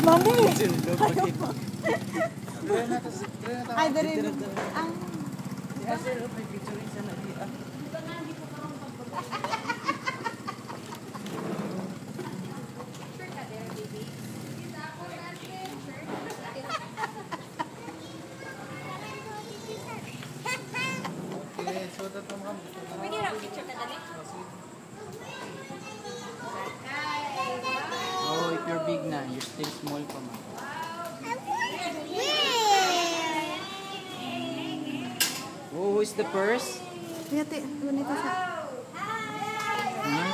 Mami! Sulog, bakit? Ay, dari ang... Sir, may picture isa na di ah. Okay, so tato mo kami. Pwede lang picture ka dali? Oh, if you're big na, you're still small pa ma. Oh, who's the first? Yate, ganito sa... Hmm?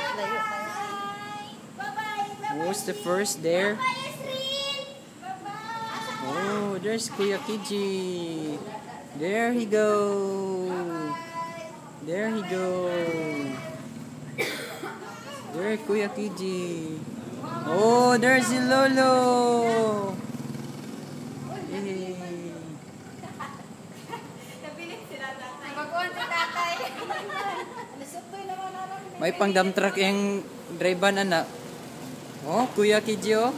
Who's the first there? Oh, there's Kuya Kiji. There he go. There he go. There, Kuya Kiji. Oh, there's si Lolo. Yay. Baguhan si tatay. May pang dump truck yung driver anak. Oh, Kuya Kiji oh.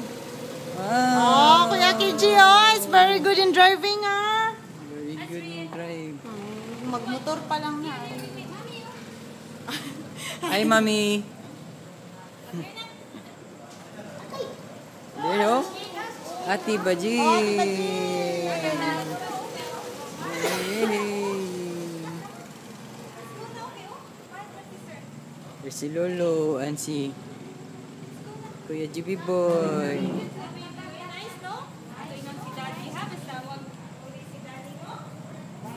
Oh, Kuya Kiji, oh, is very good in driving, ah. Very good yung drive. Magmotor pa lang na. Hi, Mami. There oh. Ati Baji. There's si Lolo and si Kuya GB Boy.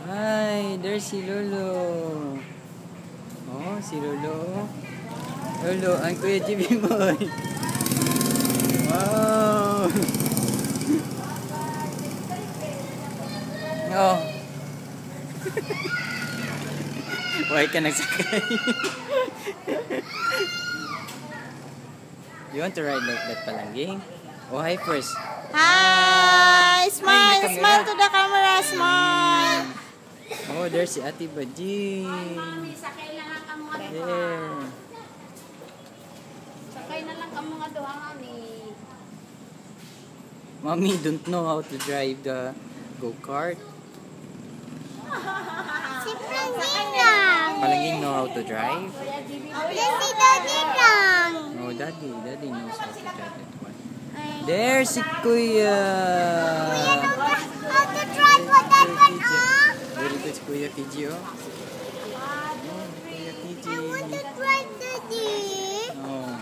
Hi, there's si Lolo. Oh, si Lolo. Lolo, ang Kuya GB Boy. Wow. Oh. Why ka nagsakay? You want to ride like that palangking? Oh, hi first. Hi! Smile! Ay, may Smile camera. to the camera! Smile! Oh, there's si Ate Baji. Sakay na lang ka mga duha. There. Sakay na lang ka mga duha ni. Mommy don't know how to drive the go-kart. Si Francine lang! Palangking know how to drive? Si Daddy lang! Oh, Daddy knows how to drive that one. There's si Kuya. How to drive what that one, ah? Very good si Kuya Kiji, oh. Kuya Kiji. I want to drive, Daddy. Oh.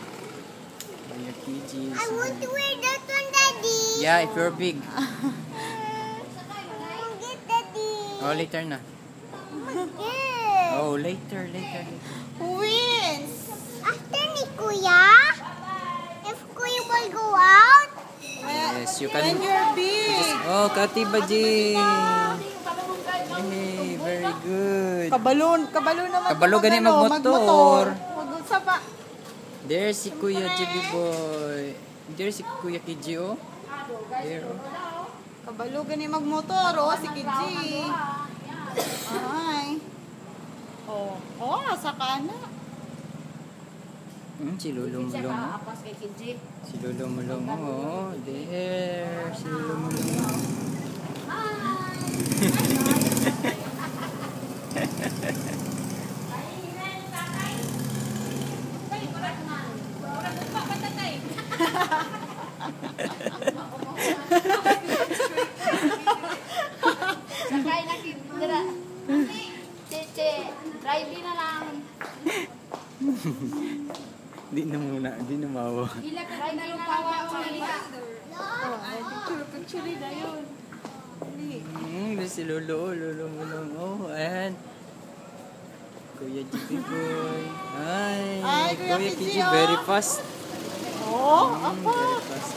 Kuya Kiji. I want to wear that one, Daddy. Yeah, if you're big. I want get Daddy. Oh, later na. Yes. Oh, later. Wins. After ni Kuya? If Kuya will go out? Yes, you When can. you're big. Oh, Kati Baji. Hey, very good. Kabalon naman. Kabalo gani magmotor. Mag-usa pa. There's si Kuya GB Boy. There's si Kuya Kiji, oh. There, oh. Kabalo gani magmotor, oh, si Kiji. Ay. Oh, nasa kana. Si Lolo Mulong, oh. Apas kay Kiji. Si Lolo Mulong, oh. There, si Lolo Mulong. Sakay na Kidra. Cheche, drive na lang. Di na mawa. Ila ka drive na lang kawa ko nila. Picture na yun. There's si Lolo Mulong, oh. And Kuya GB Boy. Ay, Kuya Kuya Kiji, Kiji, oh. very fast. Oh, apa? Very fast.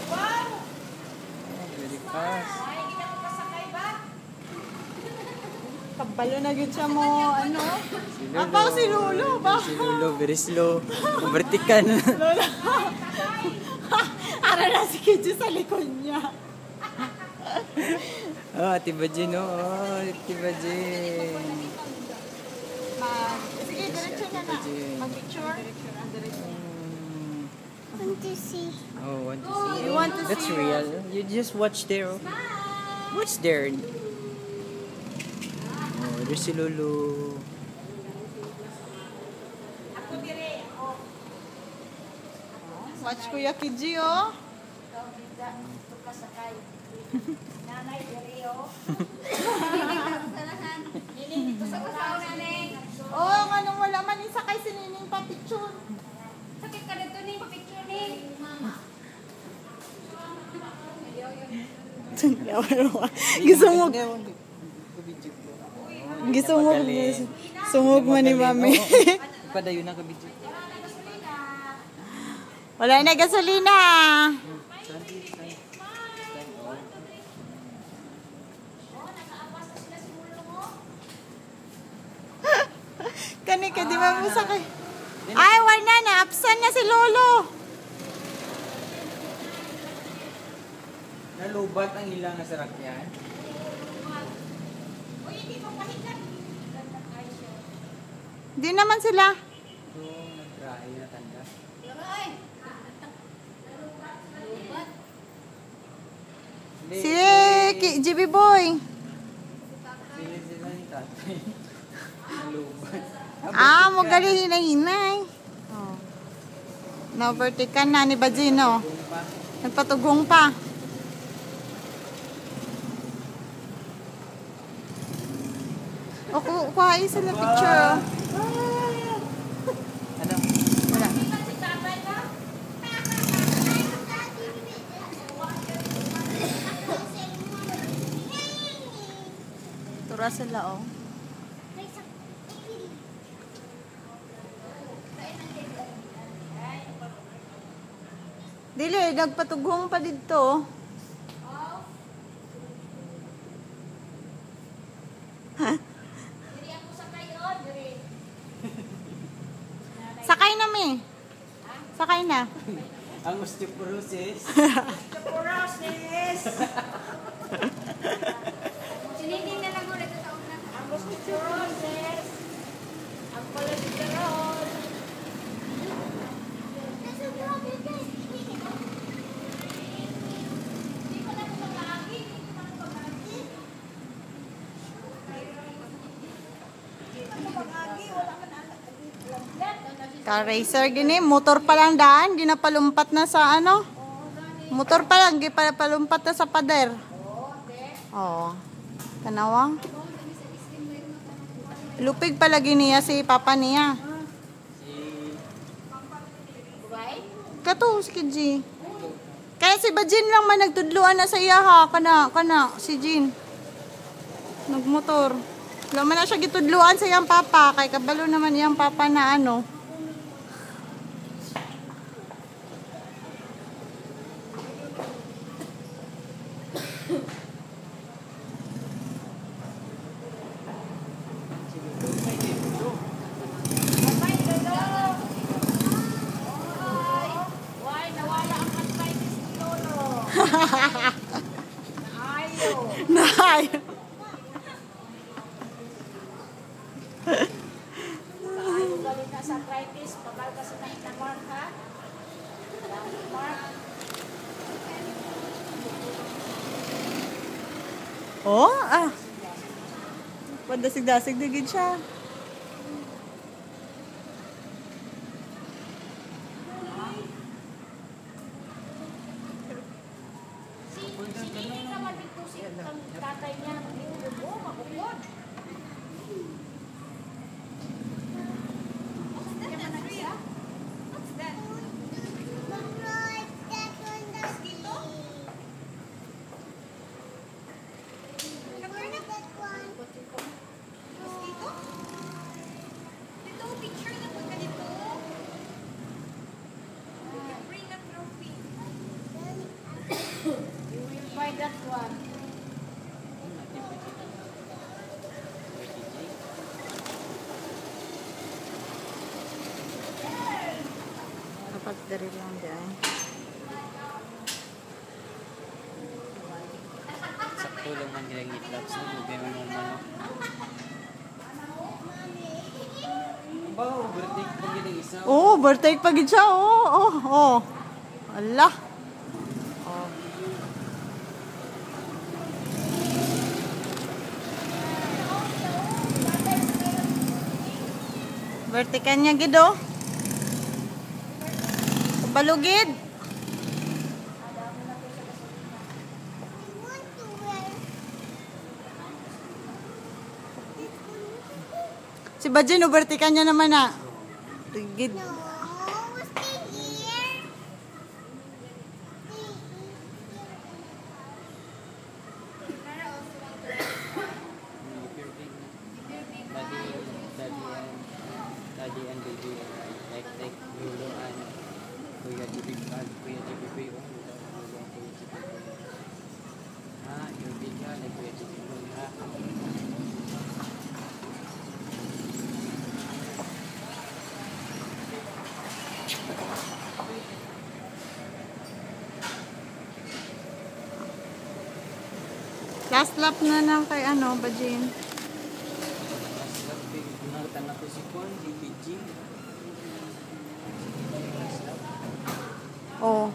Oh, very fast. Kabalo na yun siya mo, ano? Si Lolo. Apa si Lolo ba? Si Lolo, very slow. Vertical. Lola. Ara na si Kiji sa likod niya. Oh, Ate Bajin, oh. Ate Bajin. Sige, diretso na na. Mag-picture. Want to see. Oh, want to see? You want to That's see real. You just watch there. Oh. What's there? Oh, there's si Lolo. Watch Kuya Kiji, oh. Nanay, Rio. Dito sa kasama nanin. Oh, anong wala man isakay si Nining pa picture. Sakit ka dito ni, papicture ni. Gusto mo, sumog man ni Mami. Padayon na kabidyo. Wala na gasolina. Kani ka, di ba mo sakay? Ay, wala na. Absent na si Lolo. Nalubat ang ilang nga sarakyan. Di naman sila. So, nag-try na tanda. Si GB Boy. Sila ni tatay. Nalubat. Ah, mo gali hinay-hinay. Oh. Na-overtaken na ni Bajino. Nagpatugong pa. O, kuha isa na picture. Oh. Ano? Wala. Tura sila, oh. Dili, nagpatugong pa dito. Sakay na, mi. Sakay na. Ang osteoporosis. Sininding na lang ulit sa una. Ang osteoporosis. Ang cholesterol. Ka-racer gini, motor pa lang daan, ginapalumpat na sa ano? Motor pa lang, ginapalumpat na sa pader. Oo. Kanawang. Lupig palagi niya si papa niya. Kato, si Kiji. Kaya si Bajin lang man nagtudluan na sa iya ha. Kana, si Jin. Nagmotor. Wala man na siya gitudluan sa iyang papa. Kay kabalo naman iyang papa na ano. Why, nawala ang arthritis ni Lolo. Ayaw. Nay. Ayaw galing na sa arthritis. Pagkal kasi na Mark, ha? Mark. Oh, ah. Padasig-dasig na gid siya. Sinigil naman dito si ang tatay niya. Oo, makukod. You will find that one. Dapat dari lang dyan. Sakto lang man ginang itlapse na. Huwag mo naman. Ba, overtake pa ginang isa. Oh, overtake pa gid siya. Oh, oh, oh. Ala. Oh. Vertikan niya gid oh. Balugid. Si Bajin, vertikan niya naman na. Gid. Daddy and baby, like Lolo and Kuya GBP, oh. Ah, yung video, like Kuya GBP, ha? Last lap na lang kay ano, Bajin. Nakita na ko si Juan, si PG. Oh.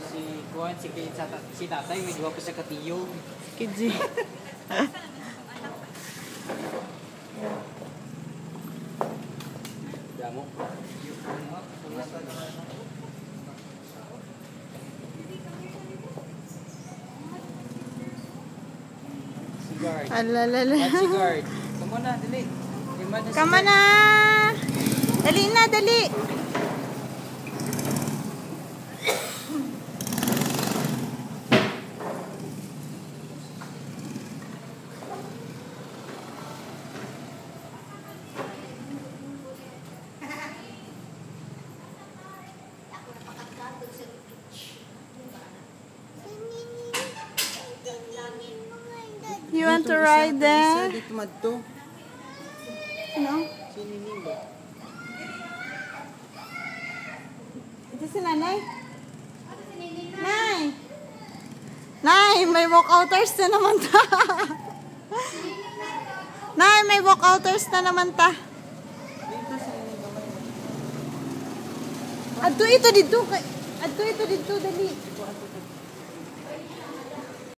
Si Juan, si tatay, may gawa pa sa katiyo. Kidji. Damo. Si guard. Alalala. At si guard. Come on na, dali. Kama na. Dali na, dali. You want to ride there? Dito madto. No? Sinining ba? Ito si nanay? Nay! Nay, may walkouters na naman ta. Nay, may walkouters na naman ta. Dito sinining ba? Adto ito dito. Adto ito dito, dali.